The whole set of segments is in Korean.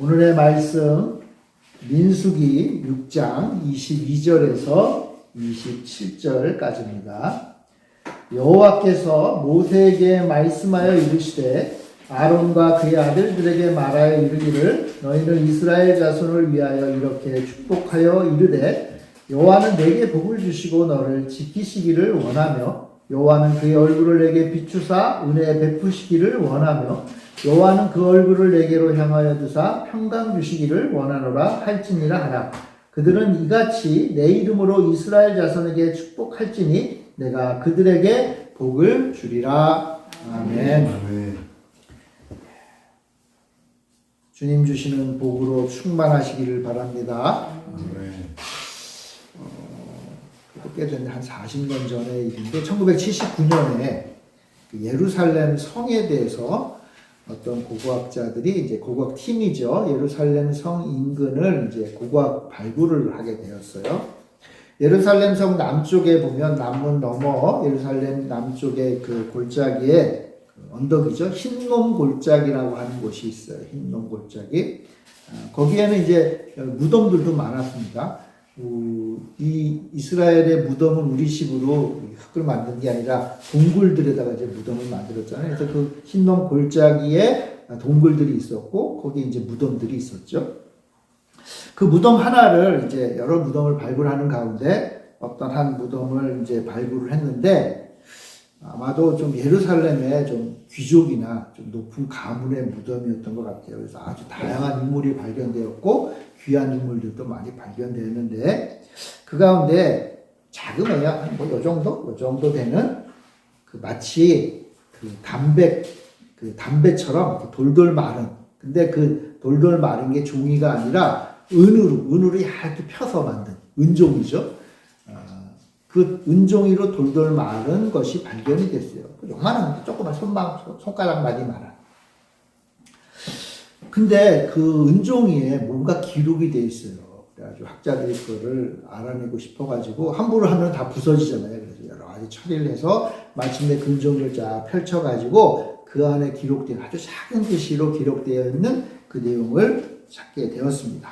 오늘의 말씀 민수기 6장 22절에서 27절까지입니다. 여호와께서 모세에게 말씀하여 이르시되 아론과 그의 아들들에게 말하여 이르기를 너희는 이스라엘 자손을 위하여 이렇게 축복하여 이르되 여호와는 내게 복을 주시고 너를 지키시기를 원하며 여호와는 그의 얼굴을 내게 비추사 은혜 베푸시기를 원하며 여호와는 그 얼굴을 내게로 향하여 두사 평강 주시기를 원하노라 할지니라 하라. 그들은 이같이 내 이름으로 이스라엘 자손에게 축복할지니 내가 그들에게 복을 주리라. 아멘. 아멘. 주님 주시는 복으로 충만하시기를 바랍니다. 아멘. 꽤 됐네. 한 40년 전의 일인데 1979년에 예루살렘 성에 대해서 어떤 고고학자들이 이제 고고학 팀이죠. 예루살렘 성 인근을 이제 고고학 발굴을 하게 되었어요. 예루살렘 성 남쪽에 보면 남문 넘어 예루살렘 남쪽에 그 골짜기에 언덕이죠. 흰놈 골짜기라고 하는 곳이 있어요. 흰놈 골짜기. 거기에는 이제 무덤들도 많았습니다. 이 이스라엘의 무덤은 우리식으로 흙을 만든 게 아니라 동굴들에다가 이제 무덤을 만들었잖아요. 그래서 그 흰놈 골짜기에 동굴들이 있었고 거기 이제 무덤들이 있었죠. 그 무덤 하나를 이제 여러 무덤을 발굴하는 가운데 어떤 한 무덤을 이제 발굴을 했는데 아마도 좀 예루살렘의 좀 귀족이나 좀 높은 가문의 무덤이었던 것 같아요. 그래서 아주 다양한 인물이 발견되었고 귀한 인물들도 많이 발견되었는데 그 가운데 자그마야 요 정도 되는 그 마치 그 담배처럼 돌돌 마른 근데 그 돌돌 마른 게 종이가 아니라 은으로 얇게 펴서 만든 은종이죠. 그 은종이로 돌돌 마른 것이 발견이 됐어요. 요만한 조그만 손가락만이 많아. 근데 그 은종이에 뭔가 기록이 돼 있어요. 그래가지고 학자들이 그거를 알아내고 싶어가지고 함부로 하면 다 부서지잖아요. 그래서 여러 가지 처리를 해서 마침내 그 은종을 쫙 펼쳐가지고 그 안에 기록된 아주 작은 글씨로 기록되어 있는 그 내용을 찾게 되었습니다.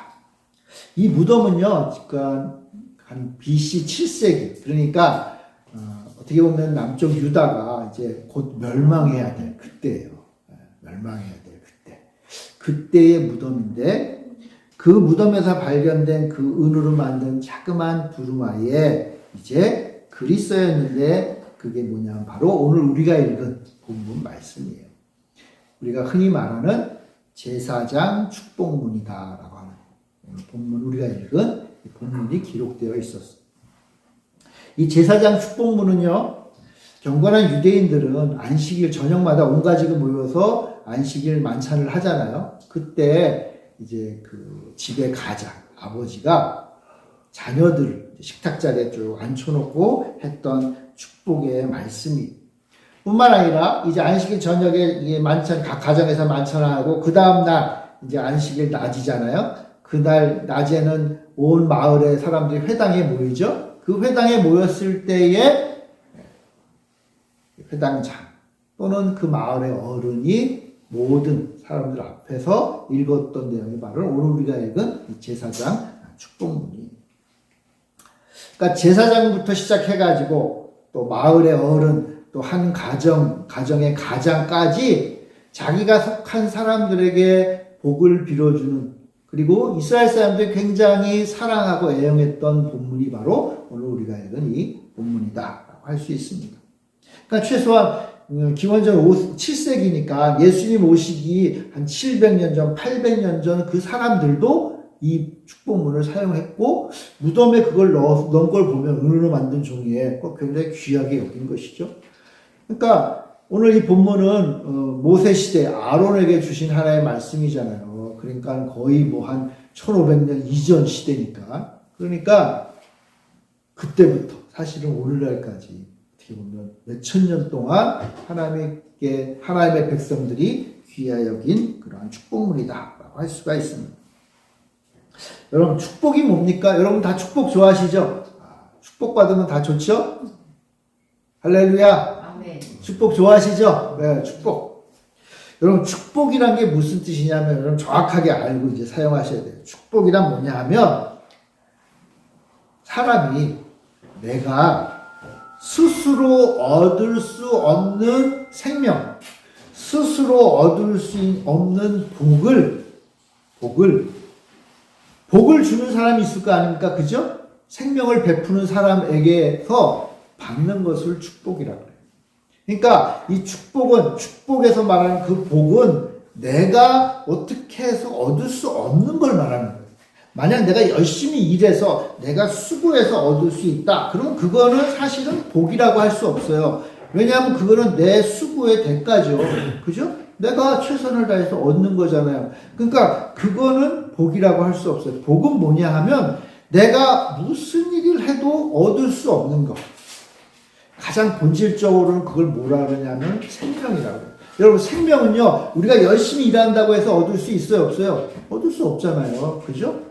이 무덤은요, 한 BC 7세기 그러니까 어떻게 보면 남쪽 유다가 이제 곧 멸망해야 될 그때예요. 멸망해야 될 그때의 무덤인데 그 무덤에서 발견된 그 은으로 만든 자그마한 두루마리에 이제 글이 써있는데 그게 뭐냐면 바로 오늘 우리가 읽은 본문 말씀이에요. 우리가 흔히 말하는 제사장 축복문이다라고 하는 오늘 본문 우리가 읽은 본문이 기록되어 있었어요. 이 제사장 축복문은요, 경건한 유대인들은 안식일 저녁마다 온 가족이 모여서 안식일 만찬을 하잖아요. 그때 이제 그 집의 가장, 아버지가 자녀들 식탁 자리에 쭉 앉혀놓고 했던 축복의 말씀이 뿐만 아니라 이제 안식일 저녁에 이 만찬, 각 가정에서 만찬하고 그 다음날 이제 안식일 낮이잖아요. 그날 낮에는 온 마을의 사람들이 회당에 모이죠. 그 회당에 모였을 때에 회당장 또는 그 마을의 어른이 모든 사람들 앞에서 읽었던 내용이 바로 오늘 우리가 읽은 이 제사장 축복문이. 그러니까 제사장부터 시작해가지고 또 마을의 어른 또 한 가정의 가장까지 자기가 속한 사람들에게 복을 빌어주는 그리고 이스라엘 사람들이 굉장히 사랑하고 애용했던 본문이 바로 오늘 우리가 읽은 이 본문이다라고 할 수 있습니다. 그러니까 최소한 기원전 7세기니까 예수님 오시기 한 700년 전, 800년 전 그 사람들도 이 축복문을 사용했고 무덤에 그걸 넣은 걸 보면 은으로 만든 종이에 굉장히 귀하게 여긴 것이죠. 그러니까 오늘 이 본문은 모세 시대 아론에게 주신 하나의 말씀이잖아요. 그러니까 거의 뭐 한 1500년 이전 시대니까. 그러니까 그때부터 사실은 오늘날까지 어떻게 보면 몇천 년 동안 하나님의 백성들이 귀하여 여긴 그러한 축복문이다라고 할 수가 있습니다. 여러분 축복이 뭡니까? 여러분 다 축복 좋아하시죠? 축복받으면 다 좋죠? 할렐루야. 아멘. 축복 좋아하시죠? 네, 축복. 여러분 축복이란 게 무슨 뜻이냐면 여러분 정확하게 알고 이제 사용하셔야 돼요. 축복이란 뭐냐 하면 사람이 내가 스스로 얻을 수 없는 생명, 스스로 얻을 수 없는 복을 주는 사람이 있을 거 아닙니까? 그죠? 생명을 베푸는 사람에게서 받는 것을 축복이라고 해요. 그러니까 이 축복에서 말하는 그 복은 내가 어떻게 해서 얻을 수 없는 걸 말하는 거예요. 만약 내가 열심히 일해서 내가 수고해서 얻을 수 있다. 그러면 그거는 사실은 복이라고 할 수 없어요. 왜냐하면 그거는 내 수고의 대가죠. 그죠? 내가 최선을 다해서 얻는 거잖아요. 그러니까 그거는 복이라고 할 수 없어요. 복은 뭐냐 하면 내가 무슨 일을 해도 얻을 수 없는 것. 가장 본질적으로는 그걸 뭐라 그러냐면 생명이라고 해요. 여러분 생명은요 우리가 열심히 일한다고 해서 얻을 수 있어요 없어요? 얻을 수 없잖아요. 그죠?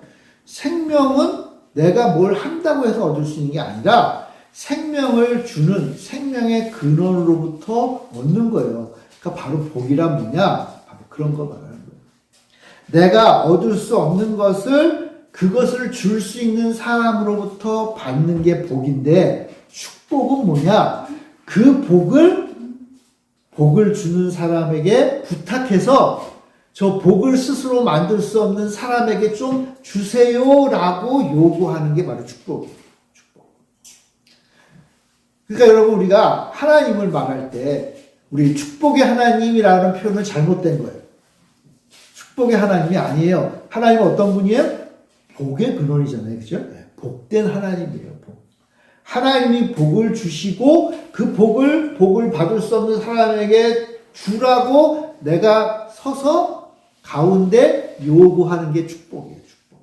생명은 내가 뭘 한다고 해서 얻을 수 있는 게 아니라 생명을 주는 생명의 근원으로부터 얻는 거예요. 그러니까 바로 복이란 뭐냐? 바로 그런 거 말하는 거예요. 내가 얻을 수 없는 그것을 줄 수 있는 사람으로부터 받는 게 복인데 축복은 뭐냐? 그 복을 주는 사람에게 부탁해서 저 복을 스스로 만들 수 없는 사람에게 좀 주세요라고 요구하는 게 바로 축복이에요. 축복. 그러니까 여러분 우리가 하나님을 말할 때 우리 축복의 하나님이라는 표현은 잘못된 거예요. 축복의 하나님이 아니에요. 하나님은 어떤 분이에요? 복의 근원이잖아요. 그죠? 복된 하나님이에요. 하나님이 복을 주시고 그 복을 받을 수 없는 사람에게 주라고 내가 서서 가운데 요구하는 게 축복이에요. 축복.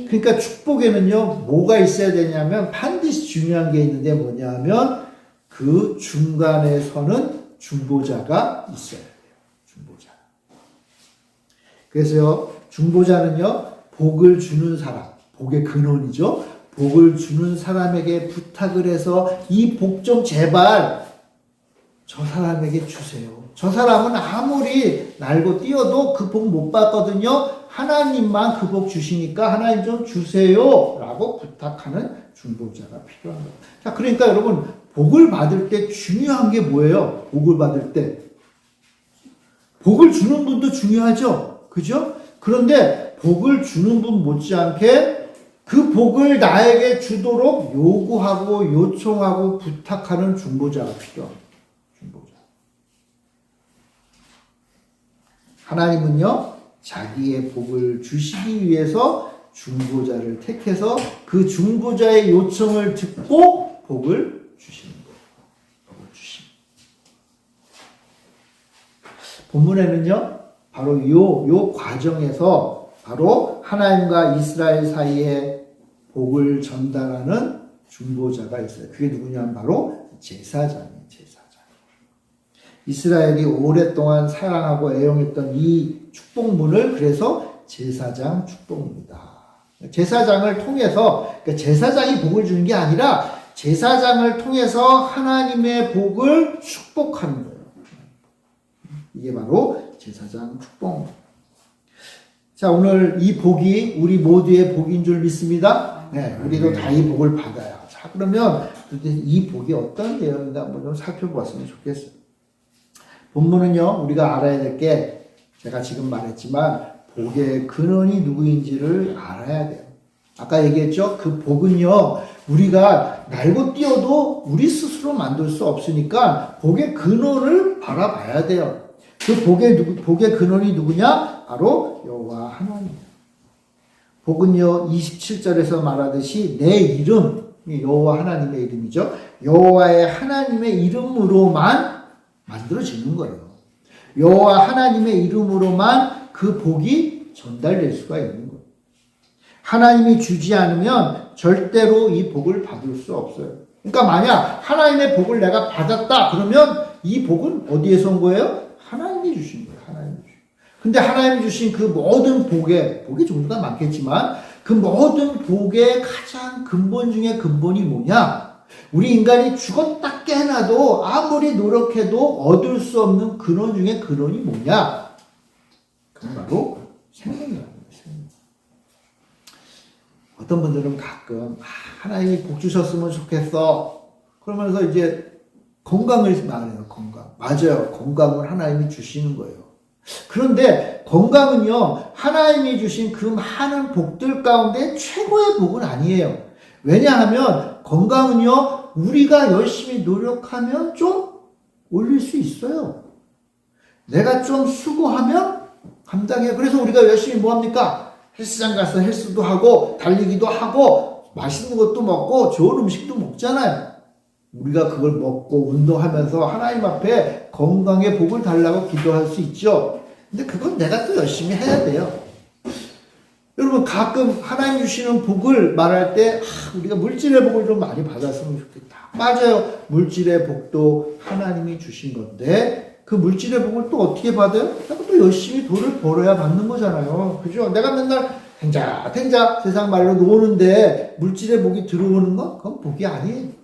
그러니까 축복에는요 뭐가 있어야 되냐면 반드시 중요한 게 있는데 뭐냐면 그 중간에 서는 중보자가 있어야 돼요. 중보자. 그래서요 중보자는요 복을 주는 사람, 복의 근원이죠. 복을 주는 사람에게 부탁을 해서 이 복 좀 제발 저 사람에게 주세요. 저 사람은 아무리 날고 뛰어도 그 복 못 받거든요. 하나님만 그 복 주시니까 하나님 좀 주세요. 라고 부탁하는 중보자가 필요한 거예요. 자, 그러니까 여러분 복을 받을 때 중요한 게 뭐예요? 복을 받을 때. 복을 주는 분도 중요하죠. 그죠? 그런데 복을 주는 분 못지않게 그 복을 나에게 주도록 요구하고 요청하고 부탁하는 중보자가 필요합니다. 중보자. 하나님은요, 자기의 복을 주시기 위해서 중보자를 택해서 그 중보자의 요청을 듣고 복을 주시는 거예요. 복을 주십니다. 본문에는요, 바로 요 과정에서 바로 하나님과 이스라엘 사이에 복을 전달하는 중보자가 있어요. 그게 누구냐면 바로 제사장이에요. 제사장. 이스라엘이 오랫동안 사랑하고 애용했던 이 축복문을 그래서 제사장 축복입니다. 제사장을 통해서 그러니까 제사장이 복을 주는 게 아니라 제사장을 통해서 하나님의 복을 축복하는 거예요. 이게 바로 제사장 축복. 자, 오늘 이 복이 우리 모두의 복인 줄 믿습니다. 네, 우리도 다 이 복을 받아요. 자, 그러면 이 복이 어떤 내용인가 한번 좀 살펴보았으면 좋겠어요. 본문은요, 우리가 알아야 될 게 제가 지금 말했지만 복의 근원이 누구인지를 알아야 돼요. 아까 얘기했죠? 그 복은요, 우리가 날고 뛰어도 우리 스스로 만들 수 없으니까 복의 근원을 바라봐야 돼요. 그 복의 근원이 누구냐? 바로 여호와 하나님이에요. 복은요, 27절에서 말하듯이 내 이름, 여호와 하나님의 이름이죠. 여호와의 하나님의 이름으로만 만들어지는 거예요. 여호와 하나님의 이름으로만 그 복이 전달될 수가 있는 거예요. 하나님이 주지 않으면 절대로 이 복을 받을 수 없어요. 그러니까 만약 하나님의 복을 내가 받았다 그러면 이 복은 어디에서 온 거예요? 하나님이 주신 거예요. 하나님이 주신. 근데 하나님이 주신 그 모든 복의 종류가 많겠지만 그 모든 복의 가장 근본 중에 근본이 뭐냐? 우리 인간이 죽었다 깨나도 아무리 노력해도 얻을 수 없는 근원 중에 근원이 뭐냐? 그건 바로 생명이라는 거예요. 어떤 분들은 가끔 하나님이 복 주셨으면 좋겠어. 그러면서 이제 건강을 말해요. 건강. 맞아요. 건강을 하나님이 주시는 거예요. 그런데 건강은요, 하나님이 주신 그 많은 복들 가운데 최고의 복은 아니에요. 왜냐하면 건강은요, 우리가 열심히 노력하면 좀 올릴 수 있어요. 내가 좀 수고하면 감당해요. 그래서 우리가 열심히 뭐 합니까? 헬스장 가서 헬스도 하고 달리기도 하고 맛있는 것도 먹고 좋은 음식도 먹잖아요. 우리가 그걸 먹고 운동하면서 하나님 앞에 건강의 복을 달라고 기도할 수 있죠. 근데 그건 내가 또 열심히 해야 돼요. 여러분 가끔 하나님 주시는 복을 말할 때 우리가 물질의 복을 좀 많이 받았으면 좋겠다. 맞아요. 물질의 복도 하나님이 주신 건데 그 물질의 복을 또 어떻게 받아요? 내가 또 열심히 돈을 벌어야 받는 거잖아요. 그죠? 내가 맨날 탱자 세상 말로 노는데 물질의 복이 들어오는 건 그건 복이 아니에요.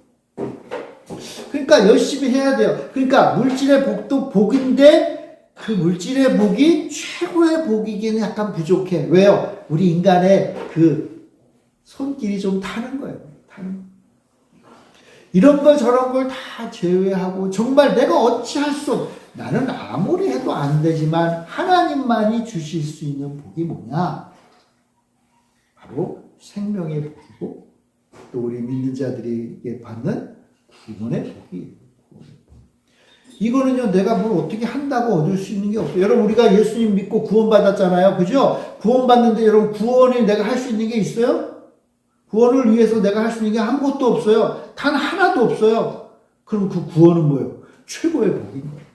그러니까 열심히 해야 돼요. 그러니까 물질의 복도 복인데 그 물질의 복이 최고의 복이기는 약간 부족해. 왜요? 우리 인간의 그 손길이 좀 타는 거예요. 이런 걸 저런 걸 다 제외하고 정말 내가 어찌할 수 없. 나는 아무리 해도 안 되지만 하나님만이 주실 수 있는 복이 뭐냐? 바로 생명의 복이고 또 우리 믿는 자들에게 받는 구원의 복이에요. 이거는요, 내가 뭘 어떻게 한다고 얻을 수 있는 게 없어요. 여러분, 우리가 예수님 믿고 구원받았잖아요. 그죠? 구원받는데 여러분, 구원이 내가 할 수 있는 게 있어요? 구원을 위해서 내가 할 수 있는 게 아무것도 없어요. 단 하나도 없어요. 그럼 그 구원은 뭐예요? 최고의 복인 거예요.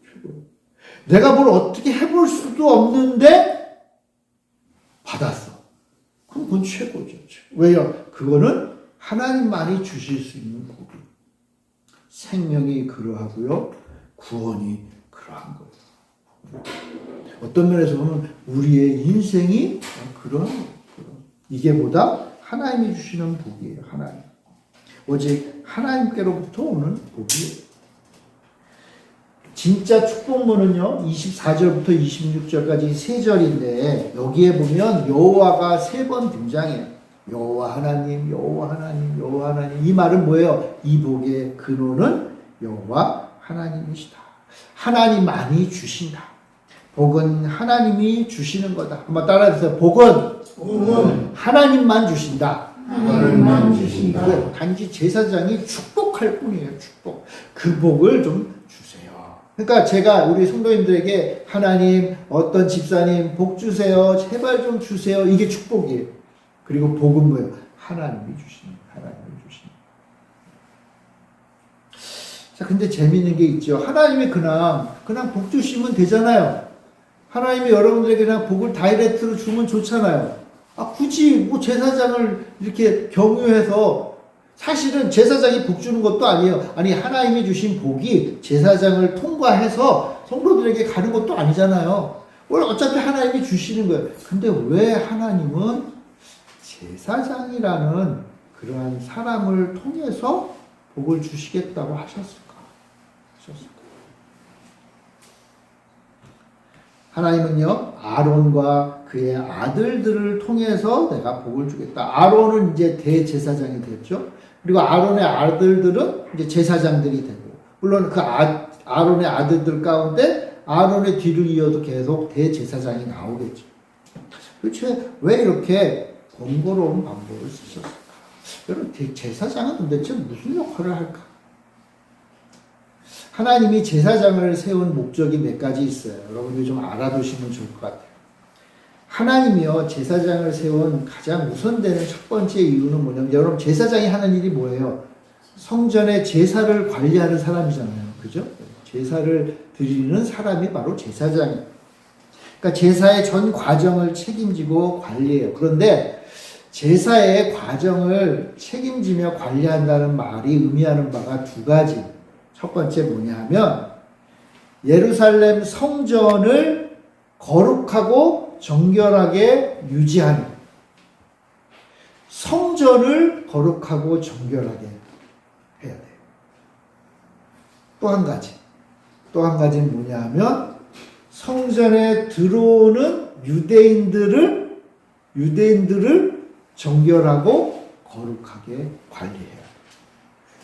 최고. 내가 뭘 어떻게 해볼 수도 없는데 받았어. 그럼 그건 최고죠. 왜요? 그거는 하나님만이 주실 수 있는 복이에요. 생명이 그러하고요. 구원이 그러한 거예요. 어떤 면에서 보면 우리의 인생이 그런 거예요. 이게 보다 하나님이 주시는 복이에요. 하나님. 오직 하나님께로부터 오는 복이에요. 진짜 축복문은요. 24절부터 26절까지 세 절인데 여기에 보면 여호와가 세 번 등장해요. 여호와 하나님, 여호와 하나님, 여호와 하나님. 이 말은 뭐예요? 이 복의 근원은 여호와 하나님이시다. 하나님만이 주신다. 복은 하나님이 주시는 거다. 한번 따라해주세요. 복은 하나님만 주신다. 하나님만 주신다. 단지 제사장이 축복할 뿐이에요. 축복. 그 복을 좀 주세요. 그러니까 제가 우리 성도님들에게 하나님, 어떤 집사님 복 주세요. 제발 좀 주세요. 이게 축복이에요. 그리고 복은 뭐예요? 하나님이 주시는 거예요. 하나님이 주시는 거예요. 자, 근데 재밌는 게 있죠. 하나님이 그냥 복 주시면 되잖아요. 하나님이 여러분들에게 그냥 복을 다이렉트로 주면 좋잖아요. 굳이 뭐 제사장을 이렇게 경유해서 사실은 제사장이 복 주는 것도 아니에요. 아니, 하나님이 주신 복이 제사장을 통과해서 성도들에게 가는 것도 아니잖아요. 원래 어차피 하나님이 주시는 거예요. 근데 왜 하나님은 제사장이라는 그러한 사람을 통해서 복을 주시겠다고 하셨을까? 하나님은요, 아론과 그의 아들들을 통해서 내가 복을 주겠다. 아론은 이제 대제사장이 됐죠. 그리고 아론의 아들들은 이제 제사장들이 되고, 물론 그 아론의 아들들 가운데 아론의 뒤를 이어도 계속 대제사장이 나오겠죠. 도대체 왜 이렇게 번거로운 방법을 쓰셨을까? 여러분, 제사장은 도대체 무슨 역할을 할까? 하나님이 제사장을 세운 목적이 몇 가지 있어요. 여러분들이 좀 알아두시면 좋을 것 같아요. 하나님이요, 제사장을 세운 가장 우선되는 첫 번째 이유는 뭐냐면, 여러분, 제사장이 하는 일이 뭐예요? 성전의 제사를 관리하는 사람이잖아요. 그죠? 제사를 드리는 사람이 바로 제사장이에요. 그러니까 제사의 전 과정을 책임지고 관리해요. 그런데 제사의 과정을 책임지며 관리한다는 말이 의미하는 바가 두 가지. 첫 번째 뭐냐 하면 예루살렘 성전을 거룩하고 정결하게 유지하는, 성전을 거룩하고 정결하게. 또 한 가지는 뭐냐 하면 성전에 들어오는 유대인들을 정결하고 거룩하게 관리해요.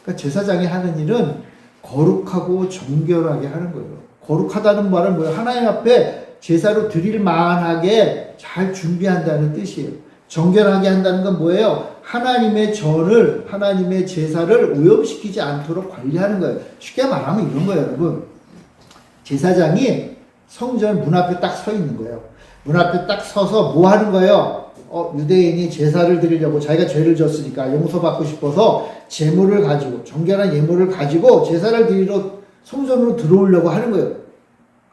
그러니까 제사장이 하는 일은 거룩하고 정결하게 하는 거예요. 거룩하다는 말은 뭐예요? 하나님 앞에 제사로 드릴 만하게 잘 준비한다는 뜻이에요. 정결하게 한다는 건 뭐예요? 하나님의 전을, 하나님의 제사를 오염시키지 않도록 관리하는 거예요. 쉽게 말하면 이런 거예요, 여러분. 제사장이 성전 문 앞에 딱 서 있는 거예요. 문 앞에 딱 서서 뭐 하는 거예요? 유대인이 제사를 드리려고 자기가 죄를 졌으니까 용서받고 싶어서 제물을 가지고, 정결한 예물을 가지고 제사를 드리러 성전으로 들어오려고 하는 거예요.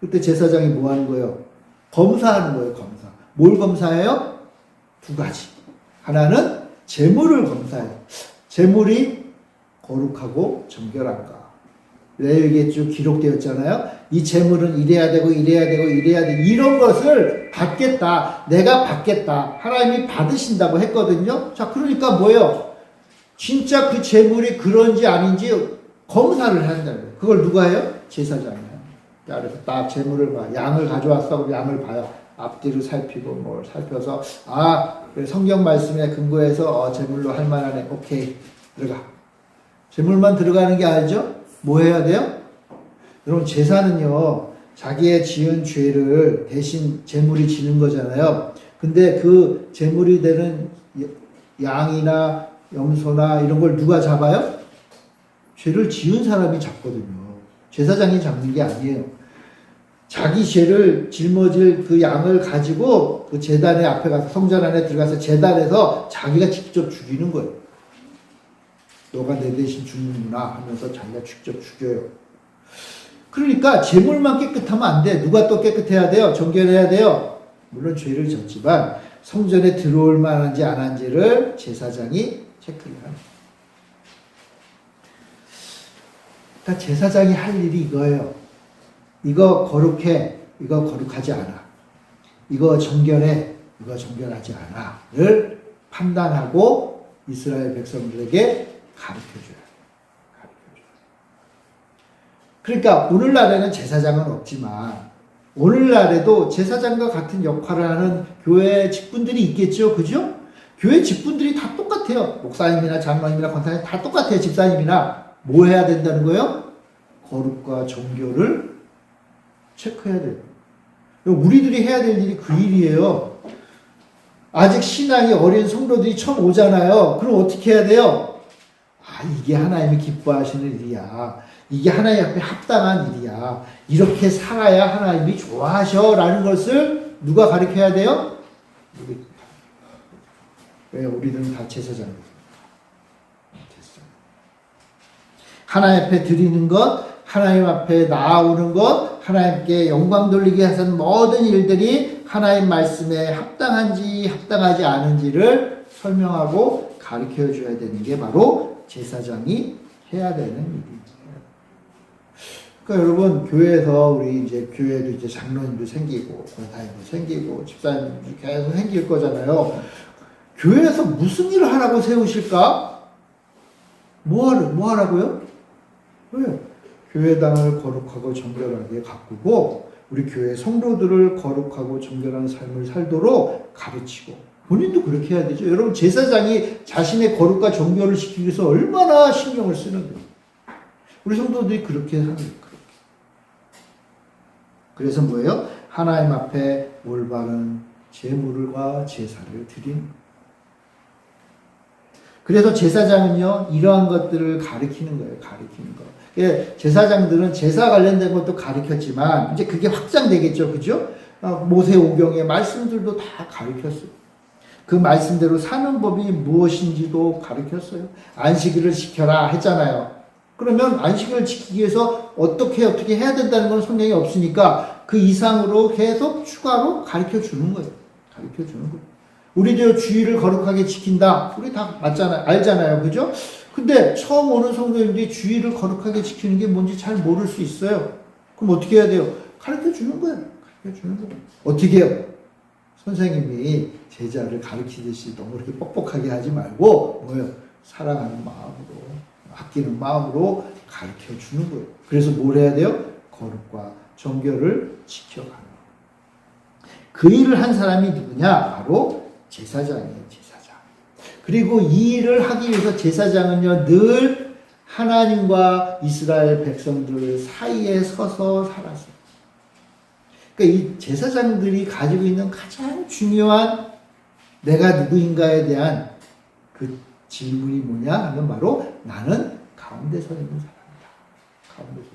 그때 제사장이 뭐 하는 거예요? 검사하는 거예요, 검사. 뭘 검사해요? 두 가지. 하나는 제물을 검사해요. 제물이 거룩하고 정결한가. 레위기에 쭉 기록되었잖아요. 이 제물은 이래야 되고 이래야 되고 이래야 돼. 이런 것을 받겠다. 내가 받겠다. 하나님이 받으신다고 했거든요. 자, 그러니까 뭐예요? 진짜 그 제물이 그런지 아닌지 검사를 한다는 거예요. 그걸 누가 해요? 제사장이에요. 그래서 딱 제물을 봐. 양을 가져왔어. 그럼 양을 봐요. 앞뒤를 살피고 뭘 살펴서 성경 말씀에 근거해서 제물로 할 만하네. 오케이. 들어가. 제물만 들어가는 게 아니죠? 뭐 해야 돼요? 여러분, 제사는요, 자기의 지은 죄를 대신 제물이 지는 거잖아요. 근데 그 제물이 되는 양이나 염소나 이런 걸 누가 잡아요? 죄를 지은 사람이 잡거든요. 제사장이 잡는 게 아니에요. 자기 죄를 짊어질 그 양을 가지고 그 제단의 앞에 가서, 성전 안에 들어가서 제단에서 자기가 직접 죽이는 거예요. 너가 내 대신 죽는구나 하면서 자기가 직접 죽여요. 그러니까 제물만 깨끗하면 안 돼. 누가 또 깨끗해야 돼요? 정결해야 돼요. 물론 죄를 졌지만 성전에 들어올 만한지 안 한지를 제사장이 체크를 합니다. 그러니까 제사장이 할 일이 이거예요. 이거 거룩해, 이거 거룩하지 않아. 이거 정결해, 이거 정결하지 않아를 판단하고 이스라엘 백성들에게 가르쳐줘요. 그러니까 오늘날에는 제사장은 없지만 오늘날에도 제사장과 같은 역할을 하는 교회 직분들이 있겠죠. 그죠? 교회 직분들이 다 똑같아요. 목사님이나 장로님이나 권사님 다 똑같아요. 집사님이나. 뭐 해야 된다는 거예요? 거룩과 정결을 체크해야 돼요. 우리들이 해야 될 일이 그 일이에요. 아직 신앙이 어린 성도들이 처음 오잖아요. 그럼 어떻게 해야 돼요? 이게 하나님이 기뻐하시는 일이야. 이게 하나님 앞에 합당한 일이야. 이렇게 살아야 하나님이 좋아하셔. 라는 것을 누가 가르쳐야 돼요? 왜? 우리들은 다 제사장입니다. 하나님 앞에 드리는 것, 하나님 앞에 나아오는 것, 하나님께 영광 돌리게 하는 모든 일들이 하나님 말씀에 합당한지 합당하지 않은지를 설명하고 가르쳐 줘야 되는 게 바로 제사장이 해야 되는 일입니다. 그러니까 여러분, 교회에서 우리 이제 교회도 이제 장로님도 생기고 권사님도 생기고 집사님도 계속 생길 거잖아요. 교회에서 무슨 일을 하라고 세우실까? 뭐 하라고요? 왜? 교회당을 거룩하고 정결하게 가꾸고 우리 교회 성도들을 거룩하고 정결한 삶을 살도록 가르치고, 본인도 그렇게 해야 되죠. 여러분, 제사장이 자신의 거룩과 정결을 지키기 위해서 얼마나 신경을 쓰는 거예요. 우리 성도들이 그렇게 하는 거예요. 그래서 뭐예요? 하나님 앞에 올바른 제물과 제사를 드리는 거예요. 그래서 제사장은요, 이러한 것들을 가르치는 거예요. 가르치는 거. 예, 제사장들은 제사 관련된 것도 가르쳤지만, 이제 그게 확장되겠죠. 그죠? 모세오경의 말씀들도 다 가르쳤어요. 그 말씀대로 사는 법이 무엇인지도 가르쳤어요. 안식일을 지켜라 했잖아요. 그러면 안식일을 지키기 위해서 어떻게 해야 된다는 건 성경에 없으니까 그 이상으로 계속 추가로 가르쳐 주는 거예요. 가르쳐 주는 거예요. 우리도 주일을 거룩하게 지킨다. 우리 다 맞잖아요. 알잖아요. 그죠? 근데 처음 오는 성도님들이 주일을 거룩하게 지키는 게 뭔지 잘 모를 수 있어요. 그럼 어떻게 해야 돼요? 가르쳐 주는 거예요. 가르쳐 주는 거예요. 어떻게 해요? 선생님이 제자를 가르치듯이 너무 이렇게 뻑뻑하게 하지 말고, 뭐예요? 사랑하는 마음으로 아끼는 마음으로 가르쳐 주는 거예요. 그래서 뭘 해야 돼요? 거룩과 정결을 지켜가는 거예요. 그 일을 한 사람이 누구냐? 바로 제사장이에요. 제사장. 그리고 이 일을 하기 위해서 제사장은요 늘 하나님과 이스라엘 백성들 사이에 서서 살았어요. 그러니까 이 제사장들이 가지고 있는 가장 중요한 내가 누구인가에 대한 그 질문이 뭐냐 하면 바로 나는 가운데 서 있는 사람이다. 가운데 서.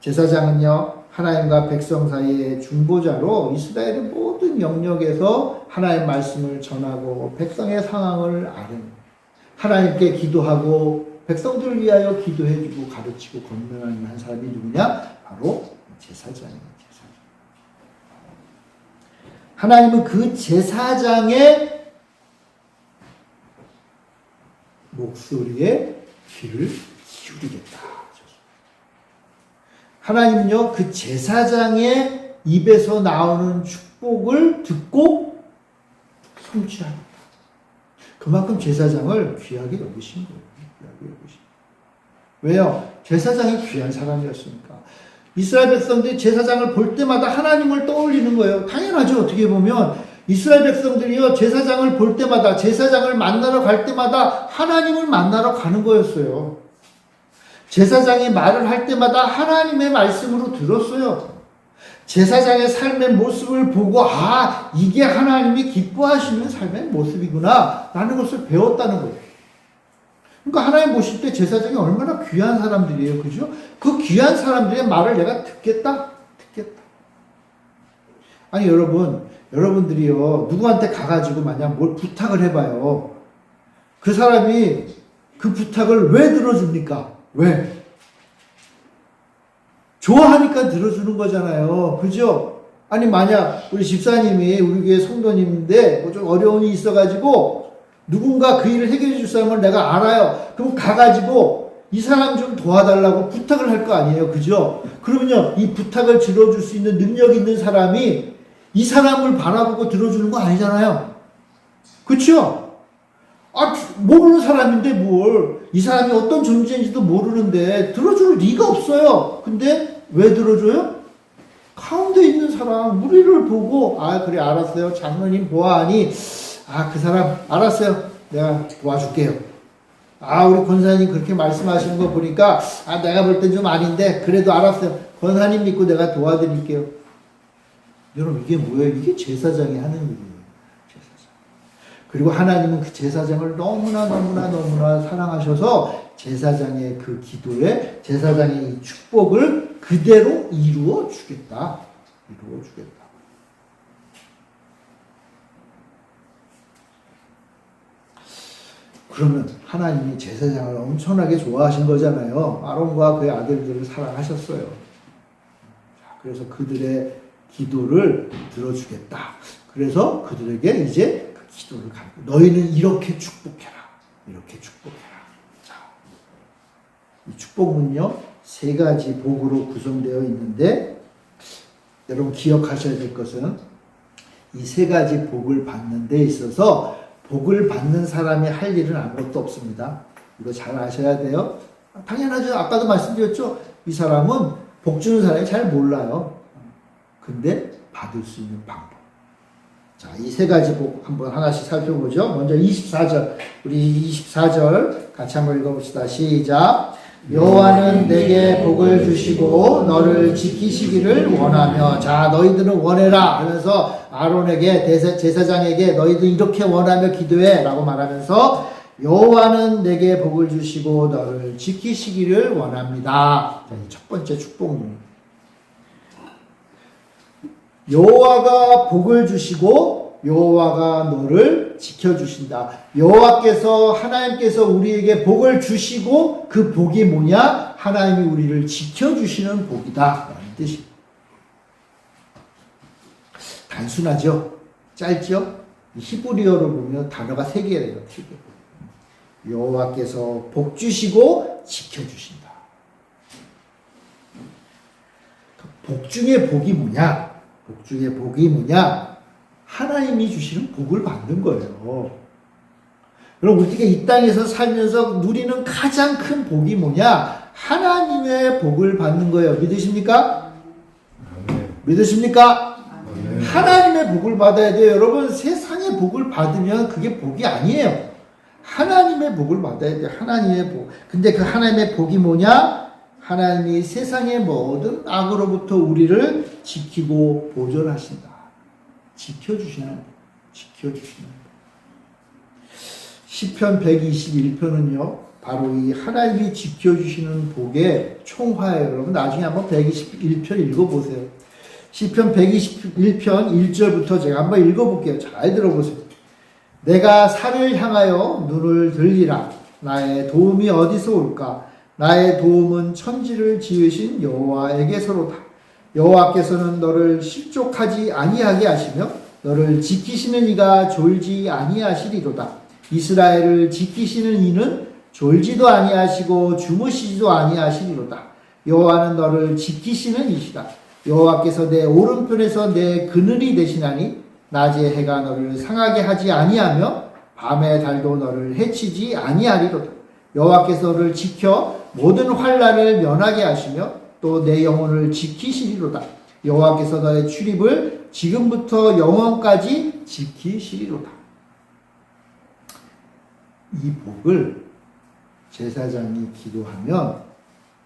제사장은요 하나님과 백성 사이의 중보자로 이스라엘의 모든 영역에서 하나님의 말씀을 전하고 백성의 상황을 아는, 하나님께 기도하고 백성들을 위하여 기도해주고 가르치고 권면하는 한 사람이 누구냐? 바로 제사장이에요. 제사장. 하나님은 그 제사장의 목소리에 귀를 기울이겠다. 하나님은요, 그 제사장의 입에서 나오는 축복을 듣고 성취합니다. 그만큼 제사장을 귀하게 여기신 거예요. 귀하게 여기신 거예요. 왜요? 제사장이 귀한 사람이었으니까. 이스라엘 백성들이 제사장을 볼 때마다 하나님을 떠올리는 거예요. 당연하죠. 어떻게 보면 이스라엘 백성들이요, 제사장을 볼 때마다, 제사장을 만나러 갈 때마다 하나님을 만나러 가는 거였어요. 제사장이 말을 할 때마다 하나님의 말씀으로 들었어요. 제사장의 삶의 모습을 보고 아 이게 하나님이 기뻐하시는 삶의 모습이구나 라는 것을 배웠다는 거예요. 그러니까 하나님 보실 때 제사장이 얼마나 귀한 사람들이에요. 그죠? 그 귀한 사람들의 말을 내가 듣겠다. 아니 여러분들이요 누구한테 가가지고 만약 뭘 부탁을 해봐요. 그 사람이 그 부탁을 왜 들어줍니까? 왜? 좋아하니까 들어주는 거잖아요. 그죠? 아니, 만약 우리 집사님이 우리 교회 성도님인데 뭐 좀 어려운 일이 있어가지고 누군가 그 일을 해결해 줄 사람을 내가 알아요. 그럼 가가지고 이 사람 좀 도와달라고 부탁을 할 거 아니에요. 그죠? 그러면요, 이 부탁을 들어줄 수 있는 능력 있는 사람이 이 사람을 바라보고 들어주는 거 아니잖아요. 그쵸? 모르는 사람인데 뭘. 이 사람이 어떤 존재인지도 모르는데 들어줄 리가 없어요. 근데 왜 들어줘요? 가운데 있는 사람, 우리를 보고, 그래, 알았어요. 장로님 보아하니, 그 사람, 알았어요. 내가 도와줄게요. 우리 권사님 그렇게 말씀하시는 거 보니까, 내가 볼 땐 좀 아닌데, 그래도 알았어요. 권사님 믿고 내가 도와드릴게요. 여러분, 이게 뭐예요? 이게 제사장이 하는 일이에요. 그리고 하나님은 그 제사장을 너무나 사랑하셔서 제사장의 그 기도에 제사장의 이 축복을 그대로 이루어 주겠다. 그러면 하나님이 제사장을 엄청나게 좋아하신 거잖아요. 아론과 그의 아들들을 사랑하셨어요. 그래서 그들의 기도를 들어주겠다. 그래서 그들에게 이제 기도를 가르쳐. 너희는 이렇게 축복해라. 자, 이 축복은요, 3가지 복으로 구성되어 있는데, 여러분 기억하셔야 될 것은, 이 3가지 복을 받는 데 있어서, 복을 받는 사람이 할 일은 아무것도 없습니다. 이거 잘 아셔야 돼요. 당연하죠. 아까도 말씀드렸죠. 이 사람은 복 주는 사람이 잘 몰라요. 근데 받을 수 있는 방법. 자, 이 3가지 복 한번 하나씩 살펴보죠. 먼저 24절. 우리 24절 같이 한번 읽어봅시다. 시작. 여호와는 내게 복을 주시고 너를 지키시기를 원하며. 자, 너희들은 원해라 하면서 아론에게 제사장에게 너희들 이렇게 원하며 기도해 라고 말하면서 여호와는 내게 복을 주시고 너를 지키시기를 원합니다. 자, 첫 번째 축복입니다. 여호와가 복을 주시고 여호와가 너를 지켜주신다. 여호와께서 하나님께서 우리에게 복을 주시고 그 복이 뭐냐? 하나님이 우리를 지켜주시는 복이다 라는 뜻입니다. 단순하죠? 짧죠? 히브리어로 보면 단어가 3개래요. 3개. 여호와께서 복 주시고 지켜주신다. 복 중에 복이 뭐냐? 복 중에 복이 뭐냐? 하나님이 주시는 복을 받는 거예요. 그럼 우리가 이 땅에서 살면서 누리는 가장 큰 복이 뭐냐? 하나님의 복을 받는 거예요. 믿으십니까? 믿으십니까? 하나님의 복을 받아야 돼요. 여러분, 세상의 복을 받으면 그게 복이 아니에요. 하나님의 복을 받아야 돼요. 하나님의 복. 근데 그 하나님의 복이 뭐냐? 하나님이 세상의 모든 악으로부터 우리를 지키고 보존하신다. 지켜주시는 복. 지켜주시는 복. 시편 121편은요. 바로 이 하나님이 지켜주시는 복의 총화예요. 여러분 나중에 한번 121편 읽어보세요. 시편 121편 1절부터 제가 한번 읽어볼게요. 잘 들어보세요. 내가 산을 향하여 눈을 들리라. 나의 도움이 어디서 올까? 나의 도움은 천지를 지으신 여호와에게서로다. 여호와께서는 너를 실족하지 아니하게 하시며 너를 지키시는 이가 졸지 아니하시리로다. 이스라엘을 지키시는 이는 졸지도 아니하시고 주무시지도 아니하시리로다. 여호와는 너를 지키시는 이시다. 여호와께서 내 오른편에서 내 그늘이 되시나니 낮에 해가 너를 상하게 하지 아니하며 밤에 달도 너를 해치지 아니하리로다. 여호와께서 너를 지켜 모든 환난을 면하게 하시며 또 내 영혼을 지키시리로다. 여호와께서 너의 출입을 지금부터 영원까지 지키시리로다. 이 복을 제사장이 기도하면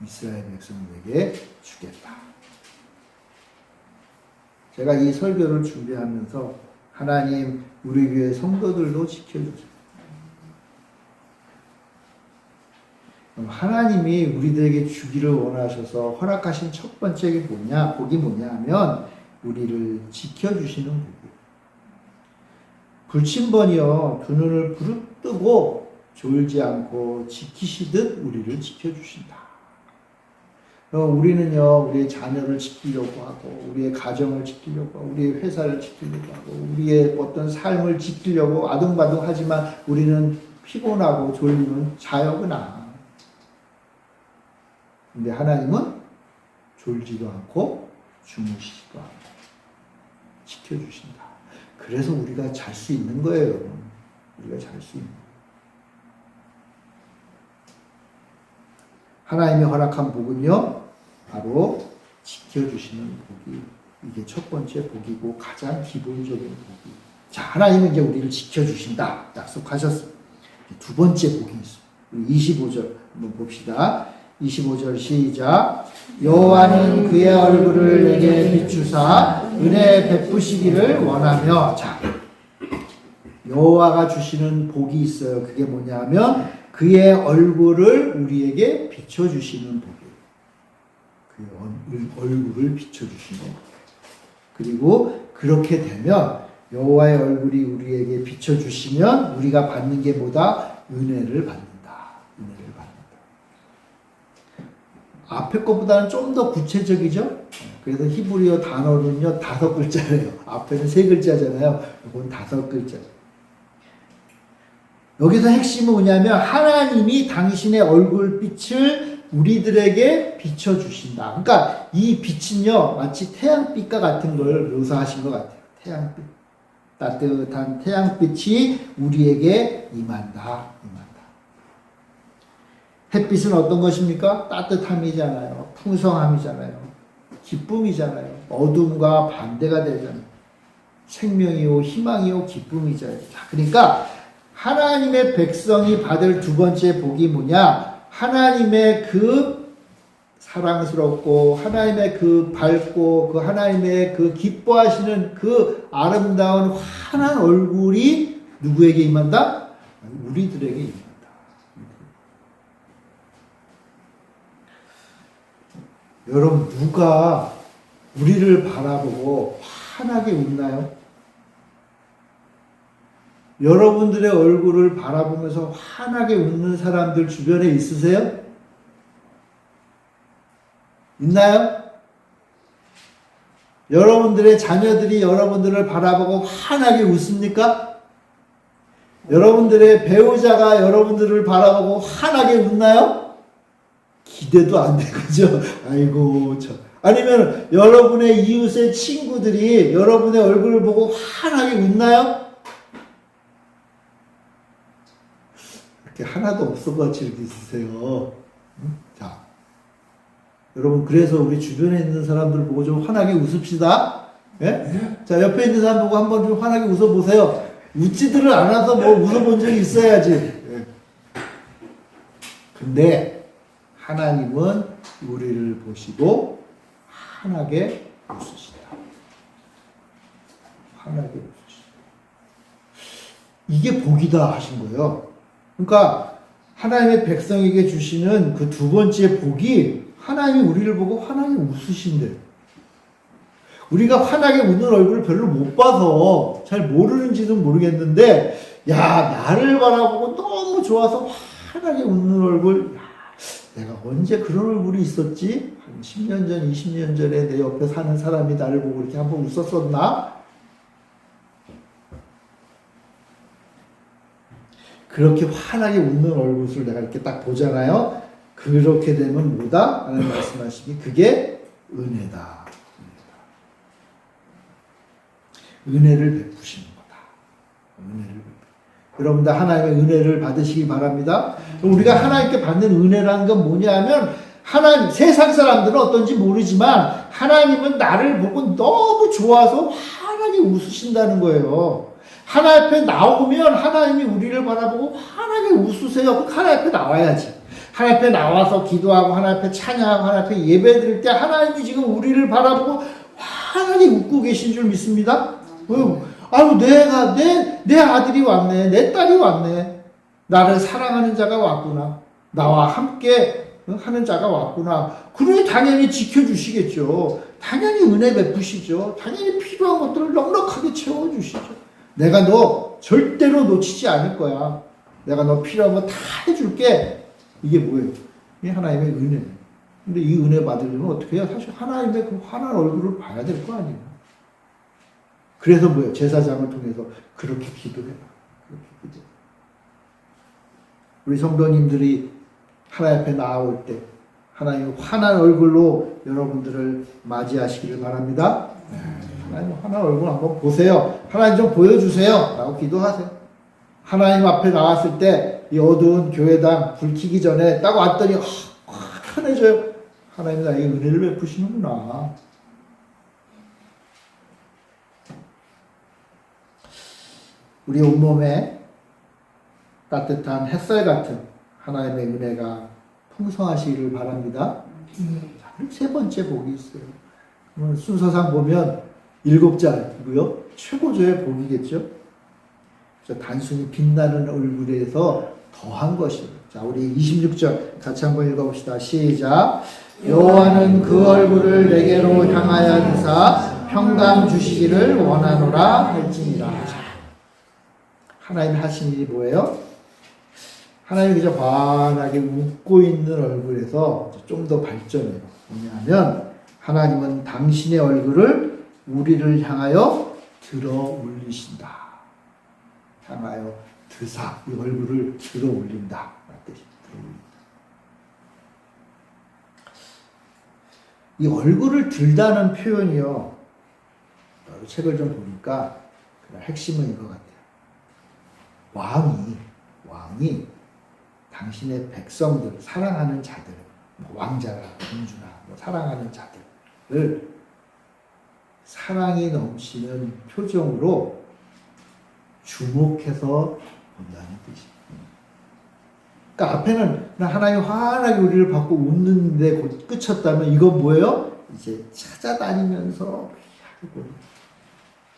이스라엘 백성들에게 주겠다. 제가 이 설교를 준비하면서 하나님 우리 교회 성도들도 지켜주세요. 하나님이 우리들에게 주기를 원하셔서 허락하신 첫 번째 게 뭐냐? 복이 뭐냐 하면 우리를 지켜주시는 복이에요. 불침번이요 두 눈을 부릅뜨고 졸지 않고 지키시듯 우리를 지켜주신다. 우리는요 우리의 자녀를 지키려고 하고 우리의 가정을 지키려고 하고 우리의 회사를 지키려고 하고 우리의 어떤 삶을 지키려고 아둥바둥 하지만 우리는 피곤하고 졸리면 자요구나. 근데 하나님은 졸지도 않고 주무시지도 않고 지켜주신다. 그래서 우리가 잘 수 있는 거예요, 여러분. 우리가 잘 수 있는 거예요. 하나님이 허락한 복은요, 바로 지켜주시는 복이, 이게 첫 번째 복이고 가장 기본적인 복이. 자, 하나님은 이제 우리를 지켜주신다. 약속하셨어요. 두 번째 복이 있어요. 25절 한번 봅시다. 25절 시작. 여호와는 그의 얼굴을 내게 비추사 은혜 베푸시기를 원하며. 자, 여호와가 주시는 복이 있어요. 그게 뭐냐면 그의 얼굴을 우리에게 비춰주시는 복이에요. 그의 얼굴을 비춰주시는 복. 그리고 그렇게 되면 여호와의 얼굴이 우리에게 비춰주시면 우리가 받는 게 뭐다? 은혜를 받는다. 은혜를 받는다. 앞에 것보다는 좀 더 구체적이죠? 그래서 히브리어 단어는요 5글자예요. 앞에는 3글자잖아요. 이건 5글자. 여기서 핵심은 뭐냐면 하나님이 당신의 얼굴빛을 우리들에게 비춰주신다. 그러니까 이 빛은요 마치 태양빛과 같은 걸 묘사하신 것 같아요. 태양빛. 따뜻한 태양빛이 우리에게 임한다. 햇빛은 어떤 것입니까? 따뜻함이잖아요. 풍성함이잖아요. 기쁨이잖아요. 어둠과 반대가 되잖아요. 생명이요, 희망이요, 기쁨이잖아요. 자, 그러니까 하나님의 백성이 받을 두 번째 복이 뭐냐? 하나님의 그 사랑스럽고 하나님의 그 밝고 그 하나님의 그 기뻐하시는 그 아름다운 환한 얼굴이 누구에게 임한다? 우리들에게 임한다. 여러분 누가 우리를 바라보고 환하게 웃나요? 여러분들의 얼굴을 바라보면서 환하게 웃는 사람들 주변에 있으세요? 있나요? 여러분들의 자녀들이 여러분들을 바라보고 환하게 웃습니까? 여러분들의 배우자가 여러분들을 바라보고 환하게 웃나요? 기대도 안 돼, 그죠? 아이고, 아니면 여러분의 이웃의 친구들이 여러분의 얼굴을 보고 환하게 웃나요? 그렇게 하나도 없어가지고 이렇게 있으세요. 응? 자, 여러분 그래서 우리 주변에 있는 사람들 보고 좀 환하게 웃읍시다. 예? 자, 옆에 있는 사람 보고 한번 좀 환하게 웃어보세요. 웃지들을 않아서 뭐 웃어본 적이 있어야지. 예. 근데 하나님은 우리를 보시고 환하게 웃으시다. 환하게 웃으시다. 이게 복이다 하신 거예요. 그러니까 하나님의 백성에게 주시는 그 두 번째 복이 하나님이 우리를 보고 환하게 웃으신대요. 우리가 환하게 웃는 얼굴을 별로 못 봐서 잘 모르는지는 모르겠는데, 야, 나를 바라보고 너무 좋아서 환하게 웃는 얼굴, 야, 내가 언제 그런 얼굴이 있었지? 한 10년 전, 20년 전에 내 옆에 사는 사람이 나를 보고 이렇게 한번 웃었었나? 그렇게 환하게 웃는 얼굴을 내가 이렇게 딱 보잖아요. 그렇게 되면 뭐다? 하나님 말씀하시니 그게 은혜다. 은혜를 베푸시는 거다. 은혜를 베푸. 여러분들 하나님의 은혜를 받으시기 바랍니다. 우리가 하나님께 받는 은혜라는 건 뭐냐면 하나님 세상 사람들은 어떤지 모르지만 하나님은 나를 보고 너무 좋아서 환하게 웃으신다는 거예요. 하나님 앞에 나오면 하나님이 우리를 바라보고 환하게 웃으세요. 하나님 앞에 나와야지. 하나님 앞에 나와서 기도하고 하나님 앞에 찬양하고 하나님 앞에 예배드릴 때 하나님이 지금 우리를 바라보고 환하게 웃고 계신 줄 믿습니다. 아유, 내 아들이 왔네. 내 딸이 왔네. 나를 사랑하는 자가 왔구나. 나와 함께 하는 자가 왔구나. 그러니 당연히 지켜주시겠죠. 당연히 은혜 베푸시죠. 당연히 필요한 것들을 넉넉하게 채워주시죠. 내가 너 절대로 놓치지 않을 거야. 내가 너 필요한 거 다 해줄게. 이게 뭐예요? 이게 하나님의 은혜. 근데 이 은혜 받으려면 어떻게 해요? 사실 하나님의 그 환한 얼굴을 봐야 될 거 아니에요. 그래서 뭐예요? 제사장을 통해서 그렇게 기도해라. 그렇게 기도. 우리 성도님들이 하나님 앞에 나올 때 하나님의 환한 얼굴로 여러분들을 맞이하시기를 바랍니다. 하나님 환한 얼굴 한번 보세요. 하나님 좀 보여주세요. 라고 기도하세요. 하나님 앞에 나왔을 때 이 어두운 교회당 불 켜기 전에 딱 왔더니 환해져요. 하나님 나에게 은혜를 베푸시는구나. 우리 온몸에 따뜻한 햇살 같은 하나님의 은혜가 풍성하시기를 바랍니다. 자, 그리고 세 번째 복이 있어요. 순서상 보면 7자이고요. 최고조의 복이겠죠. 단순히 빛나는 얼굴에서 더한 것이에요. 자, 우리 26절 같이 한번 읽어봅시다. 시작. 여호와는 그 얼굴을 내게로 향하여 드사 평강 주시기를 원하노라 할지니라. 하나님이 하신 일이 뭐예요? 하나님이 그저 환하게 웃고 있는 얼굴에서 좀 더 발전해요. 뭐냐면 하나님은 당신의 얼굴을 우리를 향하여 들어 올리신다. 향하여 드사, 이 얼굴을 들어 올린다. 이 얼굴을 들다는 표현이요. 책을 좀 보니까 핵심은 이거 같아요. 왕이 당신의 백성들, 사랑하는 자들, 왕자나 공주나 사랑하는 자들을 사랑이 넘치는 표정으로 주목해서 본다는 뜻이에요. 그러니까 앞에는 하나님 환하게 우리를 받고 웃는데 곧 끝쳤다면 이건 뭐예요? 이제 찾아다니면서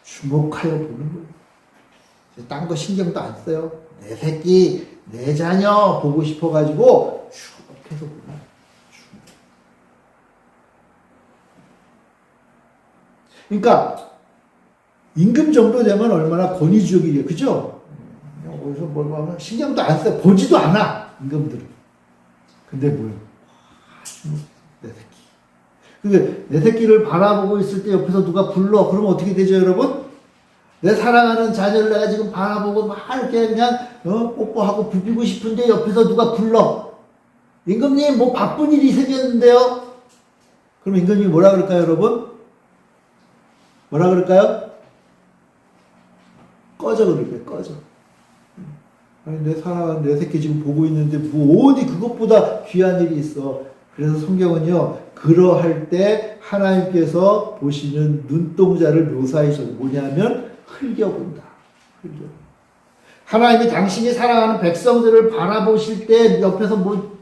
주목하여 보는 거예요. 딴 거 신경도 안 써요. 내 새끼, 내 자녀 보고 싶어가지고 주목해서 보는. 그러니까 임금 정도 되면 얼마나 권위주의예요, 그죠? 어디서 뭘 하면 신경도 안 써, 보지도 않아 임금들은. 근데 뭐예요? 내 새끼. 그게 내 새끼를 바라보고 있을 때 옆에서 누가 불러. 그러면 어떻게 되죠, 여러분? 내 사랑하는 자녀를 내가 지금 바라보고 막 이렇게 그냥 뽀뽀하고 부비고 싶은데 옆에서 누가 불러. 임금님 뭐 바쁜 일이 생겼는데요. 그럼 임금님이 뭐라 그럴까요, 여러분? 뭐라 그럴까요? 꺼져 그럴 거예요. 꺼져. 아니, 내 사랑하는 내 새끼 지금 보고 있는데 뭐 어디 그것보다 귀한 일이 있어. 그래서 성경은요, 그러할 때 하나님께서 보시는 눈동자를 묘사해 줘. 뭐냐면 흘겨본다. 흘겨본다. 하나님이 당신이 사랑하는 백성들을 바라보실 때 옆에서 뭐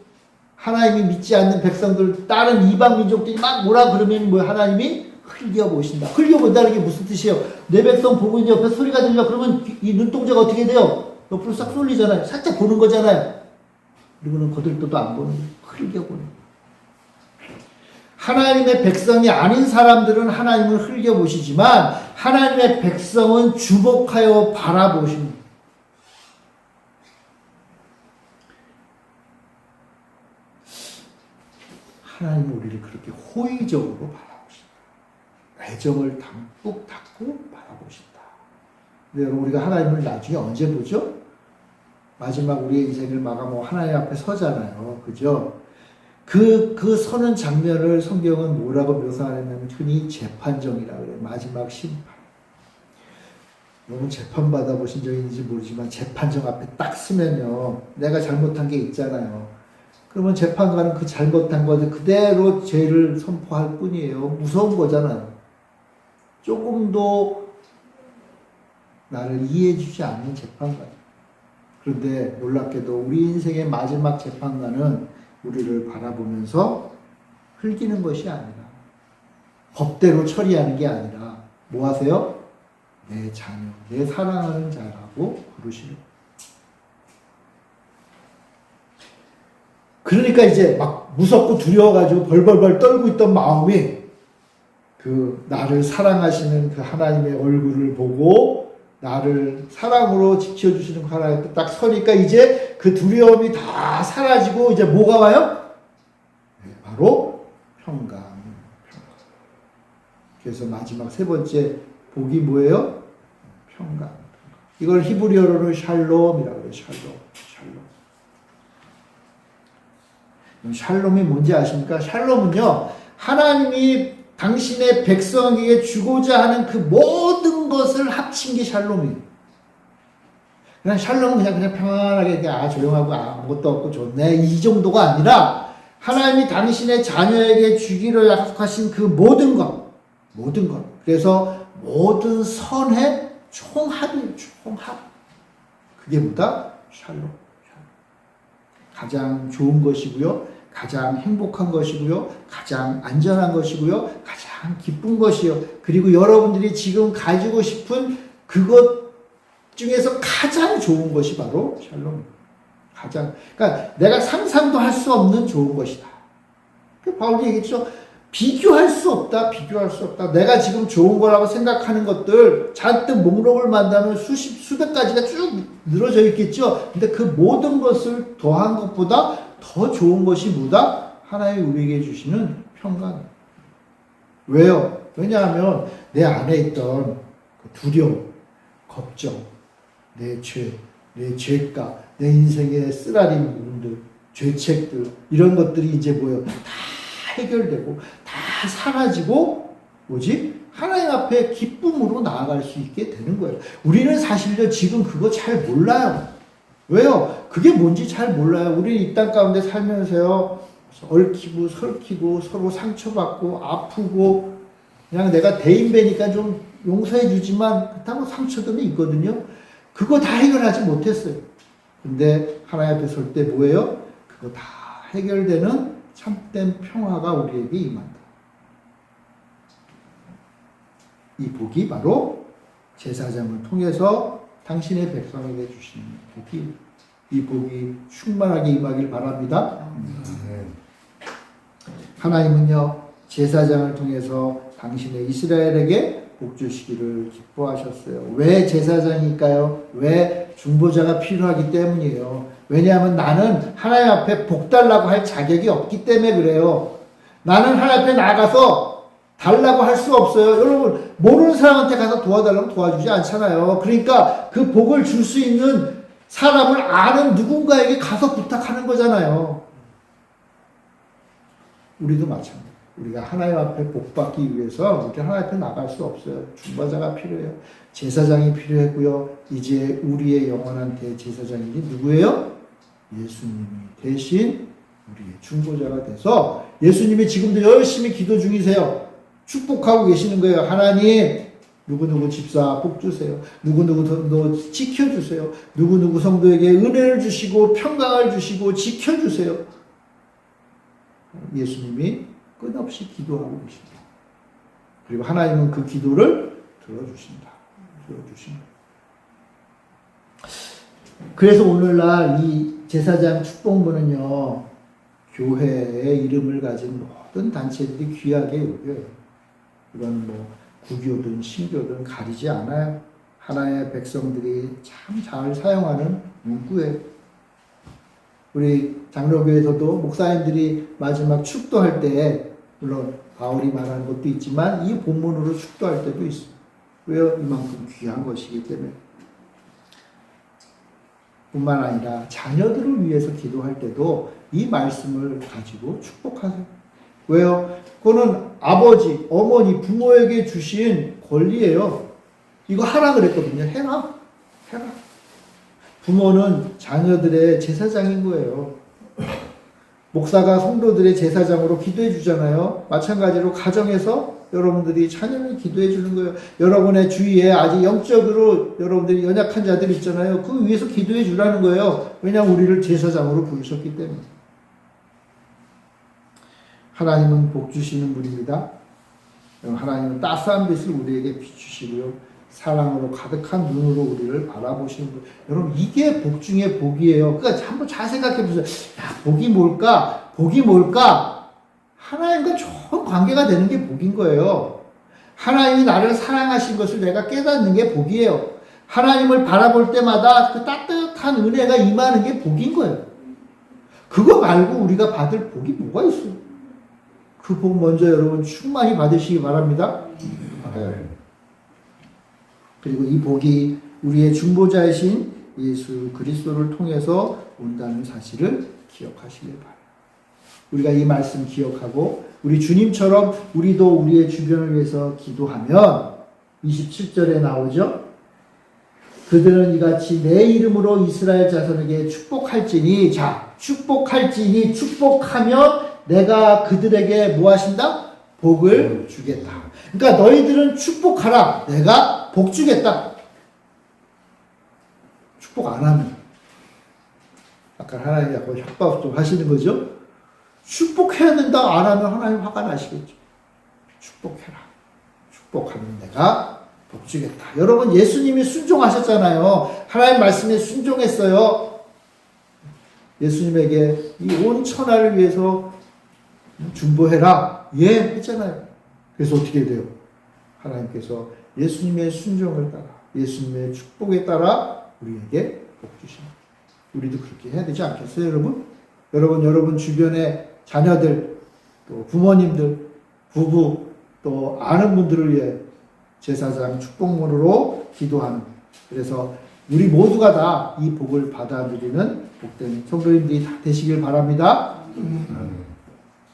하나님이 믿지 않는 백성들 다른 이방 민족들이 막 뭐라 그러면 뭐 하나님이 흘겨보신다. 흘겨본다는 게 무슨 뜻이에요? 내 백성 보고 있는데 옆에 소리가 들려. 그러면 이 눈동자가 어떻게 돼요? 옆으로 싹 쏠리잖아요. 살짝 보는 거잖아요. 그리고는 거들떠도 안 보는 거예요. 흘겨보는 거예요. 하나님의 백성이 아닌 사람들은 하나님을 흘겨보시지만 하나님의 백성은 주목하여 바라보십니다. 하나님은 우리를 그렇게 호의적으로 바라보신다. 애정을 담뿍 닫고 바라보신다. 근데 여러분, 우리가 하나님을 나중에 언제 보죠? 마지막 우리의 인생을 마감하고 하나님 앞에 서잖아요. 그죠? 그 서는 장면을 성경은 뭐라고 묘사하냐면 흔히 재판정이라고 그래요. 마지막 심판. 여러분, 재판 받아보신 적이 있는지 모르지만 재판정 앞에 딱 서면요, 내가 잘못한 게 있잖아요. 그러면 재판관은 그 잘못한 것을 그대로 죄를 선포할 뿐이에요. 무서운 거잖아요. 조금도 나를 이해해주지 않는 재판관. 그런데 놀랍게도 우리 인생의 마지막 재판관은 우리를 바라보면서 흘기는 것이 아니라, 법대로 처리하는 게 아니라 뭐 하세요? 내 자녀, 내 사랑하는 자라고 부르시는 거예요. 그러니까 이제 막 무섭고 두려워가지고 벌벌벌 떨고 있던 마음이 그 나를 사랑하시는 그 하나님의 얼굴을 보고 나를 사랑으로 지켜주시는 그 하나님 앞에 딱 서니까 이제 그 두려움이 다 사라지고 이제 뭐가 와요? 네, 바로 평강. 그래서 마지막 세 번째 복이 뭐예요? 평강. 이걸 히브리어로는 샬롬이라고 해요. 샬롬이 뭔지 아십니까? 샬롬은요, 하나님이 당신의 백성에게 주고자 하는 그 모든 것을 합친 게 샬롬이에요. 그냥 샬롬은 그냥 평안하게 그냥 조용하고 아무것도 없고 좋네, 이 정도가 아니라 하나님이 당신의 자녀에게 주기로 약속하신 그 모든 것. 그래서 모든 선의 총합이에요. 총합. 그게 뭐다? 샬롬. 가장 좋은 것이고요, 가장 행복한 것이고요, 가장 안전한 것이고요, 가장 기쁜 것이요. 그리고 여러분들이 지금 가지고 싶은 그것 중에서 가장 좋은 것이 바로 샬롬입니다. 그러니까 내가 상상도 할 수 없는 좋은 것이다. 바울이 얘기했죠. 비교할 수 없다. 내가 지금 좋은 거라고 생각하는 것들 잔뜩 목록을 만나면 수백 가지가 쭉 늘어져 있겠죠. 근데 그 모든 것을 더한 것보다 더 좋은 것이 뭐다? 하나님이 우리에게 주시는 평강. 왜요? 왜냐하면 내 안에 있던 두려움, 걱정, 내 죄, 내 죄가, 내 인생의 쓰라린 부분들, 죄책들, 이런 것들이 이제 뭐예요? 다 해결되고 다 사라지고 뭐지? 하나님 앞에 기쁨으로 나아갈 수 있게 되는 거예요. 우리는 사실요, 지금 그거 잘 몰라요. 왜요? 그게 뭔지 잘 몰라요. 우리는 이 땅 가운데 살면서요, 얽히고 설키고 서로 상처받고 아프고, 그냥 내가 대인배니까 좀 용서해 주지만 그렇다고 상처들이 있거든요. 그거 다 해결하지 못했어요. 근데 하나님 앞에 설 때 뭐예요? 그거 다 해결되는 참된 평화가 우리에게 임한다. 이 복이 바로 제사장을 통해서 당신의 백성에게 주시는 복이, 이 복이 충만하게 임하길 바랍니다. 하나님은요, 제사장을 통해서 당신의 이스라엘에게 복 주시기를 기뻐하셨어요. 왜 제사장일까요? 왜 중보자가 필요하기 때문이에요. 왜냐하면 나는 하나님 앞에 복 달라고 할 자격이 없기 때문에 그래요. 나는 하나님 앞에 나가서 달라고 할 수 없어요. 여러분, 모르는 사람한테 가서 도와달라고 도와주지 않잖아요. 그러니까 그 복을 줄 수 있는 사람을 아는 누군가에게 가서 부탁하는 거잖아요. 우리도 마찬가지예요. 우리가 하나님 앞에 복받기 위해서 우리 하나님 앞에 나갈 수 없어요. 중보자가 필요해요. 제사장이 필요했고요. 이제 우리의 영원한 대제사장이 누구예요? 예수님이 대신 우리의 중보자가 돼서 예수님이 지금도 열심히 기도 중이세요. 축복하고 계시는 거예요. 하나님 누구누구 집사 복 주세요. 누구누구 지켜주세요. 누구누구 성도에게 은혜를 주시고 평강을 주시고 지켜주세요. 예수님이 끝없이 기도하고 계십니다. 그리고 하나님은 그 기도를 들어주신다. 그래서 오늘날 이 제사장 축복문은요, 교회의 이름을 가진 모든 단체들이 귀하게 여겨요. 이건 뭐 구교든 신교든 가리지 않아요. 하나의 백성들이 참 잘 사용하는 문구예요. 우리 장로교에서도 목사님들이 마지막 축도할 때, 물론 바울이 말하는 것도 있지만 이 본문으로 축도할 때도 있어요. 왜요? 이만큼 귀한 것이기 때문에. 뿐만 아니라 자녀들을 위해서 기도할 때도 이 말씀을 가지고 축복하세요. 왜요? 그거는 아버지, 어머니, 부모에게 주신 권리예요. 이거 하라 그랬거든요. 해라. 부모는 자녀들의 제사장인 거예요. 목사가 성도들의 제사장으로 기도해 주잖아요. 마찬가지로 가정에서 여러분들이 자녀를 기도해 주는 거예요. 여러분의 주위에 아직 영적으로 여러분들이 연약한 자들 있잖아요. 그 위해서 기도해 주라는 거예요. 왜냐하면 우리를 제사장으로 부르셨기 때문에. 하나님은 복 주시는 분입니다. 하나님은 따스한 빛을 우리에게 비추시고요. 사랑으로 가득한 눈으로 우리를 바라보시는 분. 여러분, 이게 복 중에 복이에요. 그러니까 한번 잘 생각해 보세요. 야, 복이 뭘까? 복이 뭘까? 하나님과 좋은 관계가 되는 게 복인 거예요. 하나님이 나를 사랑하신 것을 내가 깨닫는 게 복이에요. 하나님을 바라볼 때마다 그 따뜻한 은혜가 임하는 게 복인 거예요. 그거 말고 우리가 받을 복이 뭐가 있어요? 그 복 먼저 여러분 충만히 받으시기 바랍니다. 그리고 이 복이 우리의 중보자이신 예수 그리스도를 통해서 온다는 사실을 기억하시길 바랍니다. 우리가 이 말씀 기억하고 우리 주님처럼 우리도 우리의 주변을 위해서 기도하면 27절에 나오죠. 그들은 이같이 내 이름으로 이스라엘 자손에게 축복할지니, 자, 축복할지니, 축복하면 내가 그들에게 뭐 하신다? 복을 주겠다. 그러니까 너희들은 축복하라. 내가 복 주겠다. 축복 안 하면 아까 하나님이 약간 협박 좀 하시는 거죠. 축복해야 된다 안 하면 하나님 화가 나시겠죠. 축복해라. 축복하면 내가 복 주겠다. 여러분, 예수님이 순종하셨잖아요. 하나님 말씀에 순종했어요. 예수님에게 이 온 천하를 위해서 중보해라. 예, 했잖아요. 그래서 어떻게 돼요? 하나님께서 예수님의 순종을 따라, 예수님의 축복에 따라 우리에게 복 주십니다. 우리도 그렇게 해야 되지 않겠어요, 여러분? 여러분 주변의 자녀들, 또 부모님들, 부부, 또 아는 분들을 위해 제사장 축복문으로 기도하는, 그래서 우리 모두가 다 이 복을 받아 누리는 복된 성도님들이 다 되시길 바랍니다.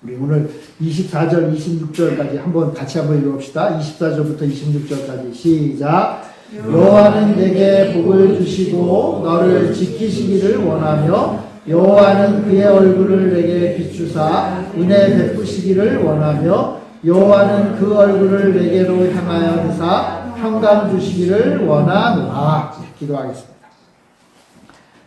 우리 오늘 24절, 26절까지 같이 한번 읽어봅시다. 24절부터 26절까지 시작. 여호와는 내게 복을 주시고 너를 지키시기를 원하며 여호와는 그의 얼굴을 내게 비추사 은혜 베푸시기를 원하며 여호와는 그 얼굴을 내게로 향하여 하사 평강 주시기를 원하노라. 기도하겠습니다.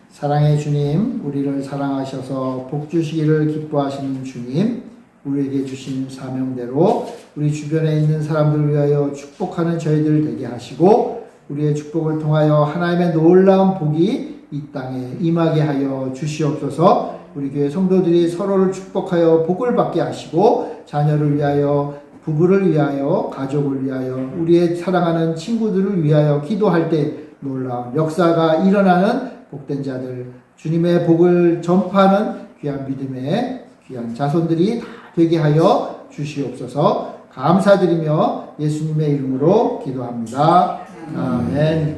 사랑의 주님, 우리를 사랑하셔서 복 주시기를 기뻐하시는 주님, 우리에게 주신 사명대로 우리 주변에 있는 사람들을 위하여 축복하는 저희들 되게 하시고 우리의 축복을 통하여 하나님의 놀라운 복이 이 땅에 임하게 하여 주시옵소서. 우리 교회 성도들이 서로를 축복하여 복을 받게 하시고 자녀를 위하여, 부부를 위하여, 가족을 위하여, 우리의 사랑하는 친구들을 위하여 기도할 때 놀라운 역사가 일어나는 복된 자들, 주님의 복을 전파하는 귀한 믿음의 귀한 자손들이 다 되게 하여 주시옵소서. 감사드리며 예수님의 이름으로 기도합니다. 아멘.